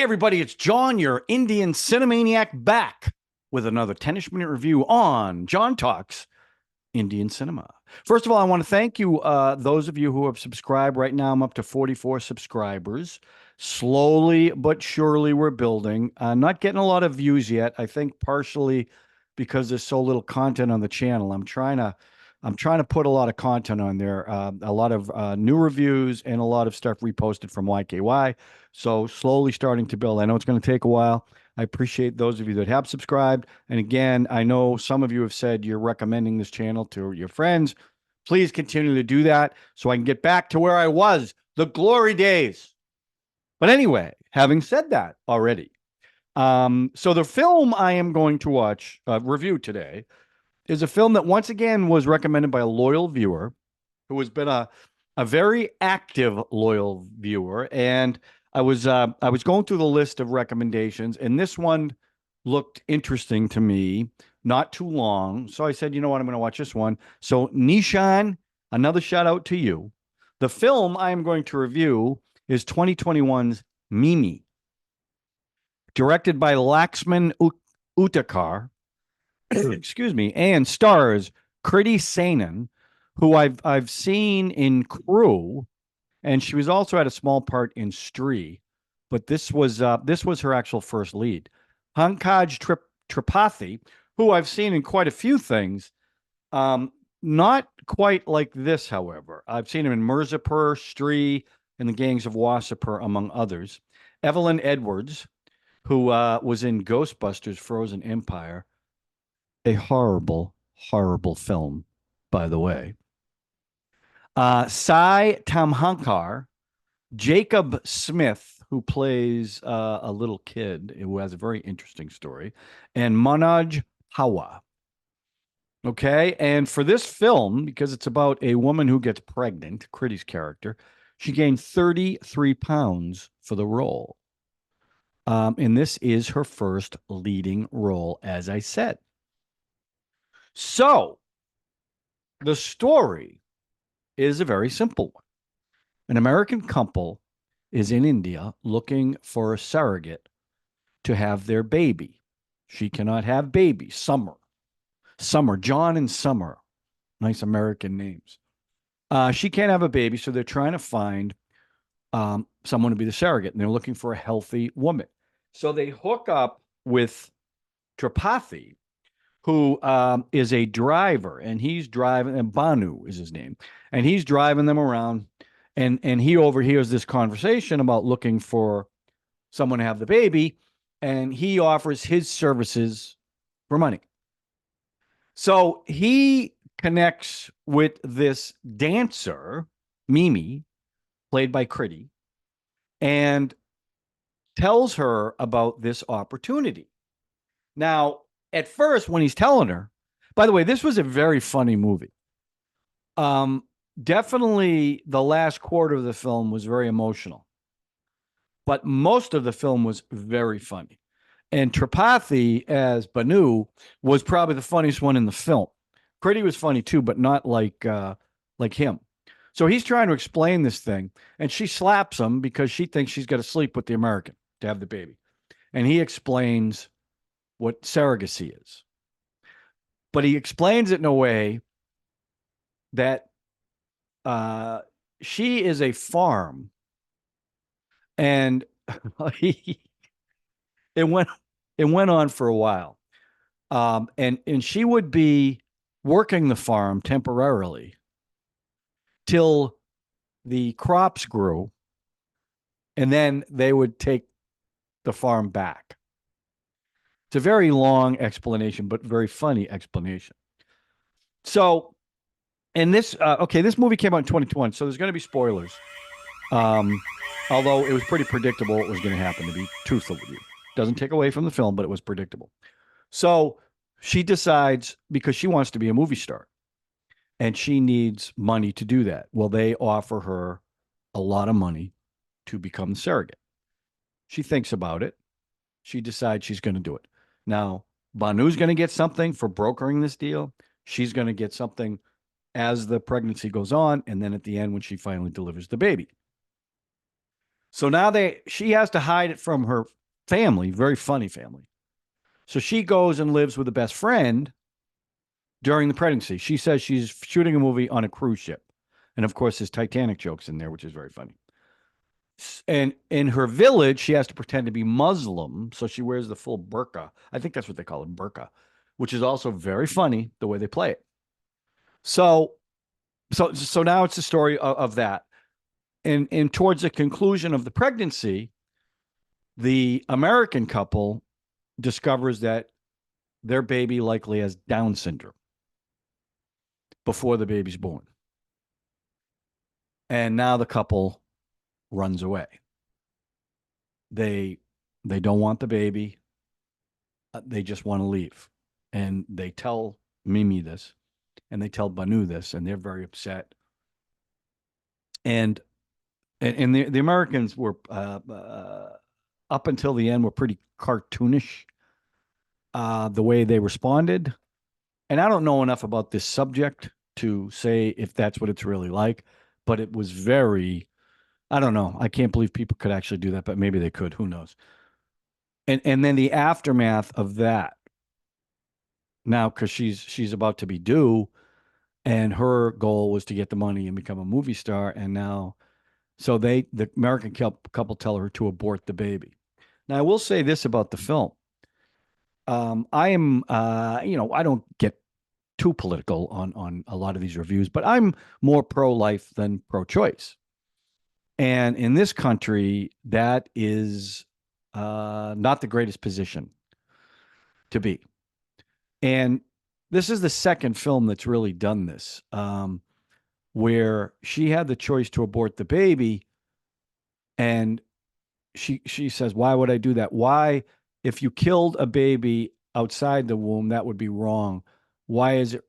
everybody, it's John, your Indian Cine-MANIAC, back with another 10ish-minute review on John Talks Indian Cinema. First of all, I want to thank you, those of you who have subscribed. Right now, I'm up to 44 subscribers. Slowly but surely, we're building. Not getting a lot of views yet. I think partially because there's so little content on the channel. I'm trying to put a lot of content on there, a lot of new reviews and a lot of stuff reposted from YKY. So slowly starting to build. I know it's going to take a while. I appreciate those of you that have subscribed. And again, I know some of you have said you're recommending this channel to your friends. Please continue to do that so I can get back to where I was, the glory days. But anyway, having said that already, so the film I am going to watch, review today, is a film that once again was recommended by a loyal viewer who has been a very active loyal viewer. And I was going through the list of recommendations, and this one looked interesting to me, not too long. So I said, you know what, I'm going to watch this one. So Nishan, another shout out to you. The film I am going to review is 2021's Mimi, directed by Laxman Utekar. Excuse me, and stars Kriti Sanon, who I've seen in Crew, and she was also had a small part in Stree, but this was her actual first lead. Pankaj Tripathi, who I've seen in quite a few things, not quite like this, however. I've seen him in Mirzapur, Stree, and the Gangs of Wasseypur, among others. Evelyn Edwards, who was in Ghostbusters: Frozen Empire. A horrible, horrible film, by the way. Sai Tamhankar, Jacob Smith, who plays a little kid who has a very interesting story, and Manoj Hawa. Okay, and for this film, because it's about a woman who gets pregnant, Kriti's character, she gained 33 pounds for the role. And this is her first leading role, as I said. So, the story is a very simple one. An American couple is in India looking for a surrogate to have their baby. She cannot have baby. Summer, John and Summer. Nice American names. She can't have a baby, so they're trying to find someone to be the surrogate, and they're looking for a healthy woman. So they hook up with Tripathi, who is a driver, and he's driving, and Banu is his name, and he's driving them around, and he overhears this conversation about looking for someone to have the baby, and he offers his services for money. So he connects with this dancer, Mimi, played by Kriti, and tells her about this opportunity. Now, at first, when he's telling her, by the way, this was a very funny movie. Definitely the last quarter of the film was very emotional, but most of the film was very funny. And Tripathi as Banu was probably the funniest one in the film. Kriti was funny too, but not like him. So he's trying to explain this thing, and she slaps him because she thinks she's got to sleep with the American to have the baby. And he explains what surrogacy is. But he explains it in a way that she is a farm, and it went on for a while. And she would be working the farm temporarily till the crops grew, and then they would take the farm back. It's a very long explanation, but very funny explanation. So, and this, this movie came out in 2021, so there's going to be spoilers. Although it was pretty predictable what was going to happen, to be truthful with you. Doesn't take away from the film, but it was predictable. So she decides, because she wants to be a movie star, and she needs money to do that. Well, they offer her a lot of money to become the surrogate. She thinks about it. She decides she's going to do it. Now, Banu's going to get something for brokering this deal. She's going to get something as the pregnancy goes on, and then at the end when she finally delivers the baby. So now she has to hide it from her family, very funny family. So she goes and lives with a best friend during the pregnancy. She says she's shooting a movie on a cruise ship. And of course, there's Titanic jokes in there, which is very funny. And in her village, she has to pretend to be Muslim. So she wears the full burqa. I think that's what they call it, burqa, which is also very funny the way they play it. So, so now it's the story of that. And towards the conclusion of the pregnancy, the American couple discovers that their baby likely has Down syndrome before the baby's born. And now the couple runs away. They they don't want the baby. They just want to leave. And they tell Mimi this, and they tell Banu this, and they're very upset. And the Americans were up until the end were pretty cartoonish the way they responded. And I don't know enough about this subject to say if that's what it's really like, but it was very, I don't know. I can't believe people could actually do that, but maybe they could. Who knows? And then the aftermath of that. Now, because she's about to be due, and her goal was to get the money and become a movie star, and now, so the American couple tell her to abort the baby. Now, I will say this about the film. I am, I don't get too political on a lot of these reviews, but I'm more pro-life than pro-choice. And in this country, that is not the greatest position to be. And this is the second film that's really done this, where she had the choice to abort the baby, and she says, "Why would I do that? Why, if you killed a baby outside the womb, that would be wrong. Why is it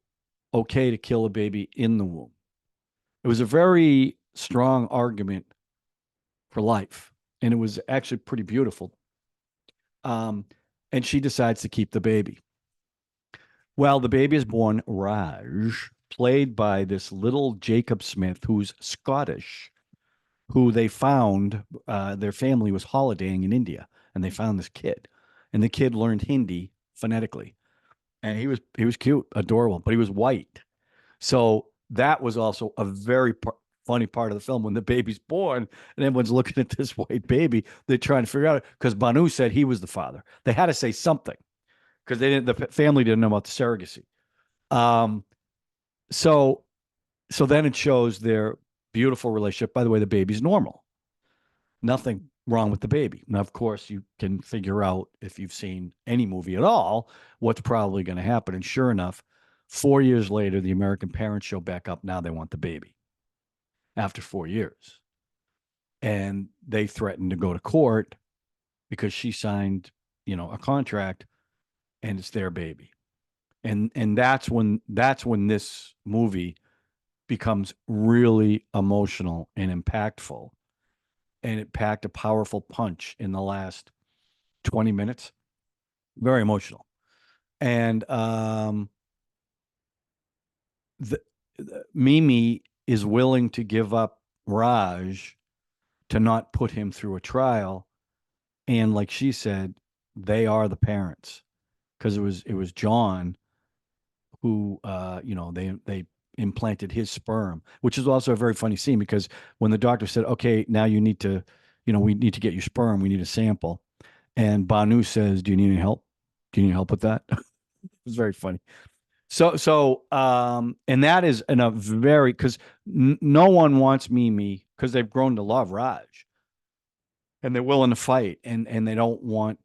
okay to kill a baby in the womb?" It was a very strong argument for life, and it was actually pretty beautiful. And she decides to keep the baby. Well, the baby is born, Raj, played by this little Jacob Smith, who's Scottish, who they found, their family was holidaying in India, and they found this kid. And the kid learned Hindi phonetically. And he was cute, adorable, but he was white. So that was also a very funny part of the film when the baby's born and everyone's looking at this white baby. They're trying to figure out because Banu said he was the father. They had to say something because the family didn't know about the surrogacy. Um, so then it shows their beautiful relationship. By the way, the baby's normal. Nothing wrong with the baby. Now, of course, you can figure out if you've seen any movie at all what's probably going to happen. And sure enough, 4 years later, the American parents show back up. Now they want the baby after 4 years. And they threaten to go to court because she signed, a contract, and it's their baby. And that's when this movie becomes really emotional and impactful. And it packed a powerful punch in the last 20 minutes. Very emotional. And Mimi is willing to give up Raj to not put him through a trial. And like she said, they are the parents because it was John who they implanted his sperm, which is also a very funny scene because when the doctor said, "Okay, now you need to, we need to get your sperm, we need a sample," and Banu says, "Do you need any help? Do you need help with that?" It's very funny. And that is in a very because no one wants Mimi because they've grown to love Raj, and they're willing to fight, and they don't want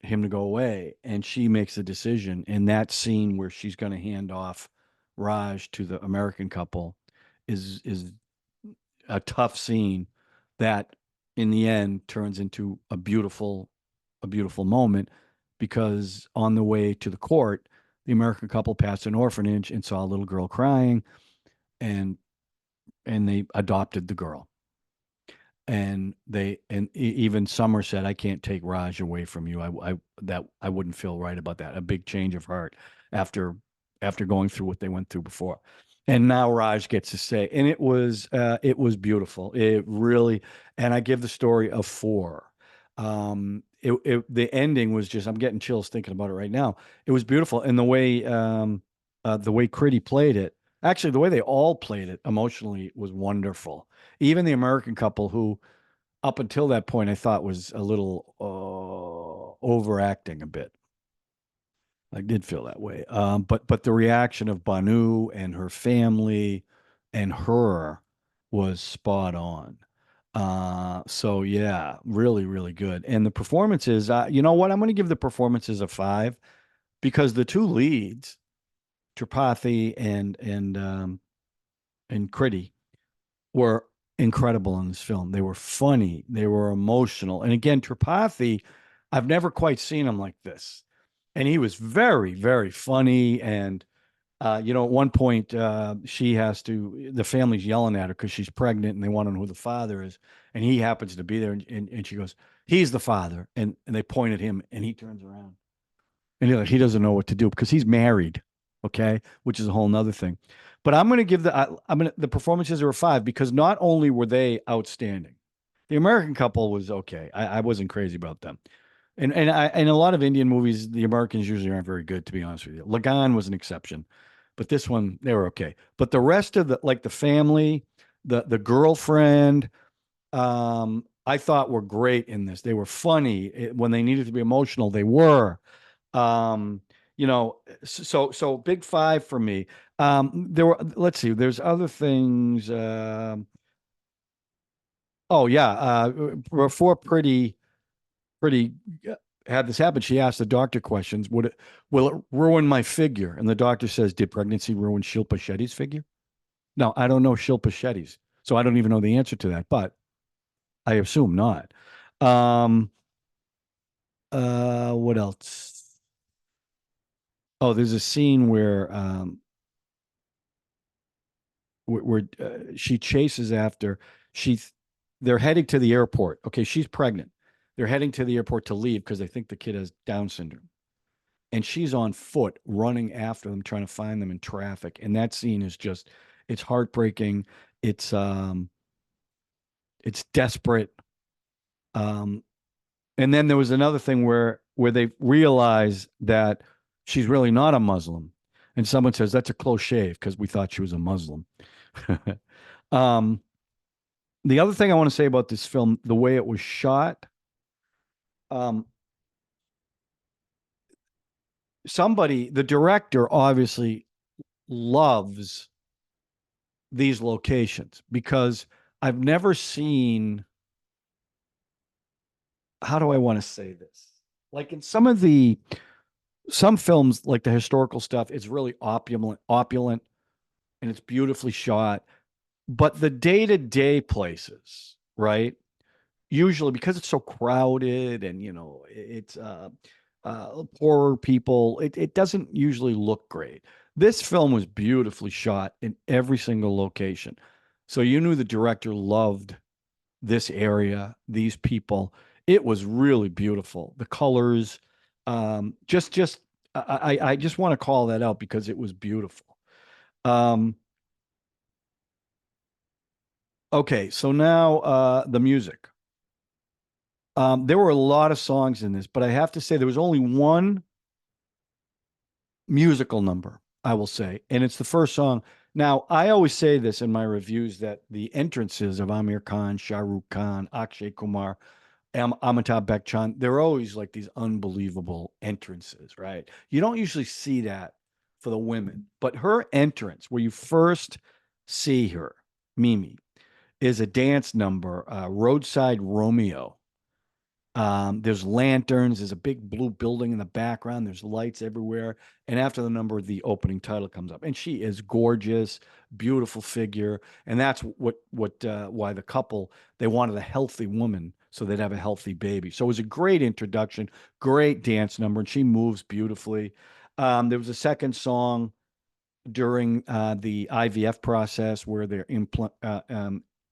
him to go away. And she makes a decision in that scene where she's going to hand off Raj to the American couple is a tough scene that in the end turns into a beautiful moment because on the way to the court, the American couple passed an orphanage and saw a little girl crying, and they adopted the girl. And even Summer said, "I can't take Raj away from you. I wouldn't feel right about that." A big change of heart after going through what they went through before. And now Raj gets to say, and it was beautiful. It really, and I give the story a four. The ending was just, I'm getting chills thinking about it right now. It was beautiful, and the way Critty played it, actually, the way they all played it emotionally was wonderful. Even the American couple, who up until that point I thought was a little overacting a bit. I did feel that way. But the reaction of Banu and her family and her was spot on. So yeah, really, really good. And the performances, you know what? I'm going to give the performances a five because the two leads, Tripathi and Kriti, were incredible in this film. They were funny, they were emotional, and again, Tripathi, I've never quite seen him like this, and he was very, very funny. And at one point, the family's yelling at her because she's pregnant and they want to know who the father is. And he happens to be there. And she goes, he's the father. And they point at him and he turns around and he doesn't know what to do because he's married. Okay. Which is a whole nother thing. But I'm going to give the performances are a five because not only were they outstanding, the American couple was okay. I wasn't crazy about them. And a lot of Indian movies, the Americans usually aren't very good, to be honest with you. Lagan was an exception, but this one they were okay. But the rest of the family, the girlfriend, I thought were great in this. They were funny. When they needed to be emotional, they were. Um, so big five for me. Let's see, there's other things. Oh yeah, before pretty had this happen, she asked the doctor questions. Will it ruin my figure? And the doctor says, did pregnancy ruin Shilpa Shetty's figure? No, I don't know Shilpa Shetty's, so I don't even know the answer to that, but I assume not. Um, what else? Oh, there's a scene where she chases after she's they're heading to the airport. Okay, she's pregnant. They're heading to the airport to leave because they think the kid has Down syndrome. And she's on foot running after them, trying to find them in traffic. And that scene is just, it's heartbreaking. It's um, it's desperate. Um, and then there was another thing where they realize that she's really not a Muslim, and someone says that's a close shave because we thought she was a Muslim. um, the other thing I want to say about this film, the way it was shot, um, the director obviously loves these locations because I've never seen, how do I want to say this? Like in some films, like the historical stuff, it's really opulent and it's beautifully shot. But the day-to-day places, right? Usually because it's so crowded and it's poorer people, it doesn't usually look great. This film was beautifully shot in every single location. So you knew the director loved this area, these people. It was really beautiful. The colors, just I just want to call that out because it was beautiful. Um, okay, so now the music. There were a lot of songs in this, but I have to say there was only one musical number, I will say, and it's the first song. Now, I always say this in my reviews that the entrances of Amir Khan, Shah Rukh Khan, Akshay Kumar, Amitabh Bachchan, they're always like these unbelievable entrances, right? You don't usually see that for the women, but her entrance, where you first see her, Mimi, is a dance number, Roadside Romeo. There's lanterns. There's a big blue building in the background. There's lights everywhere. And after the number, the opening title comes up, and she is gorgeous, beautiful figure. And that's why the couple, they wanted a healthy woman so they'd have a healthy baby. So it was a great introduction, great dance number, and she moves beautifully. There was a second song during the IVF process where they're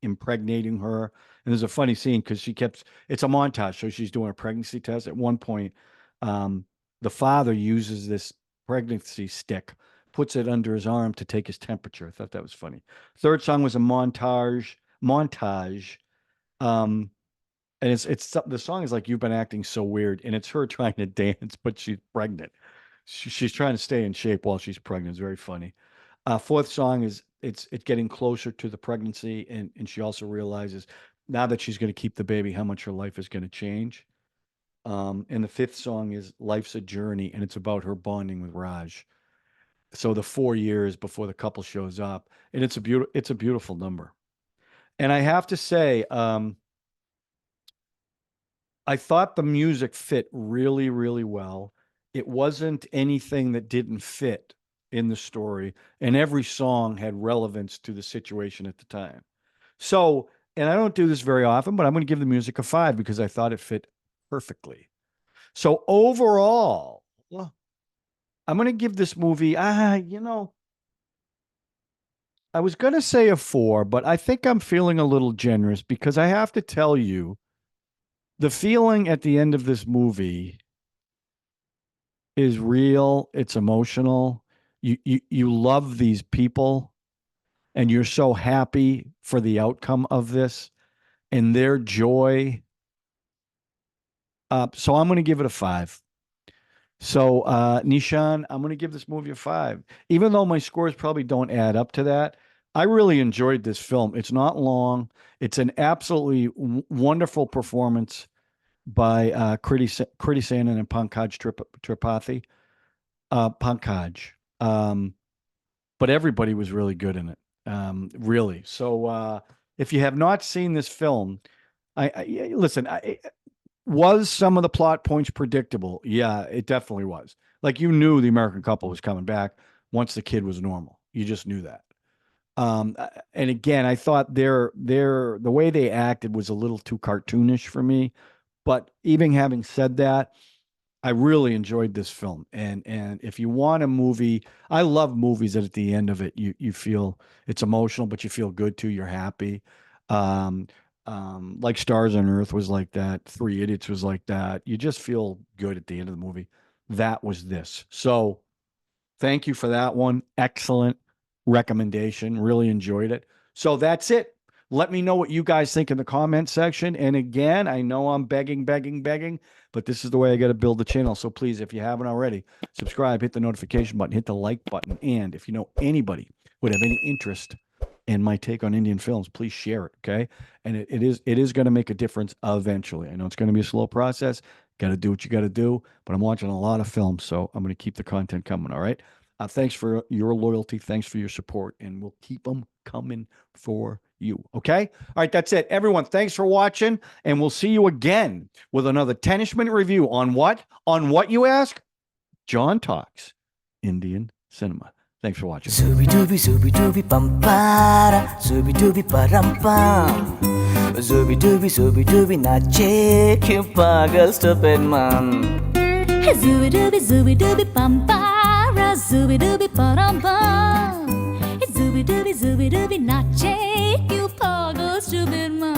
impregnating her. And there's a funny scene because it's a montage. So she's doing a pregnancy test. At one point, um, the father uses this pregnancy stick puts it under his arm to take his temperature. I thought that was funny. Third song was a montage. Um, and it's the song is like, "You've been acting so weird," and it's her trying to dance, but she's pregnant. She's trying to stay in shape while she's pregnant. It's very funny. Fourth song is it's getting closer to the pregnancy, and she also realizes now that she's going to keep the baby, how much her life is going to change. And the fifth song is "Life's a Journey," and it's about her bonding with Raj. So the 4 years before the couple shows up, and it's a beautiful number. And I have to say, I thought the music fit really, really well. It wasn't anything that didn't fit in the story, and every song had relevance to the situation at the time. So, and I don't do this very often, but I'm going to give the music a 5 because I thought it fit perfectly. So overall, I'm going to give this movie, I was going to say a 4, but I think I'm feeling a little generous because I have to tell you, the feeling at the end of this movie is real. It's emotional. You love these people, and you're so happy for the outcome of this and their joy. So I'm going to give it a 5. So Nishan, I'm going to give this movie a 5, even though my scores probably don't add up to that. I really enjoyed this film. It's not long. It's an absolutely wonderful performance by Kriti Sanon and Pankaj Tripathi. Pankaj. But everybody was really good in it. Really. So if you have not seen this film, listen, was some of the plot points predictable? Yeah, it definitely was. Like, you knew the American couple was coming back once the kid was normal. You just knew that. And again, I thought the way they acted was a little too cartoonish for me. But even having said that, I really enjoyed this film. And if you want a movie, I love movies that at the end of it you feel it's emotional, but you feel good too. You're happy. Like Stars on Earth was like that. Three Idiots was like that. You just feel good at the end of the movie. That was this. So thank you for that one. Excellent recommendation. Really enjoyed it. So that's it. Let me know what you guys think in the comment section. And again, I know I'm begging, but this is the way I got to build the channel. So please, if you haven't already, subscribe, hit the notification button, hit the like button. And if you know anybody would have any interest in my take on Indian films, please share it. Okay. And it is going to make a difference eventually. I know it's going to be a slow process. Got to do what you got to do, but I'm watching a lot of films, so I'm going to keep the content coming. All right. Thanks for your loyalty. Thanks for your support, and we'll keep them coming for you. Okay. All right. That's it. Everyone, thanks for watching, and we'll see you again with another 10ish-minute review on what? On what, you ask? John Talks Indian Cinema. Thanks for watching. Zooby dooby pampara, zooby dooby parampam. Zooby dooby nache, you pagal stupid man. Zooby dooby pampara, zooby dooby parampa. Zooby dooby nache, you pagal stupid man.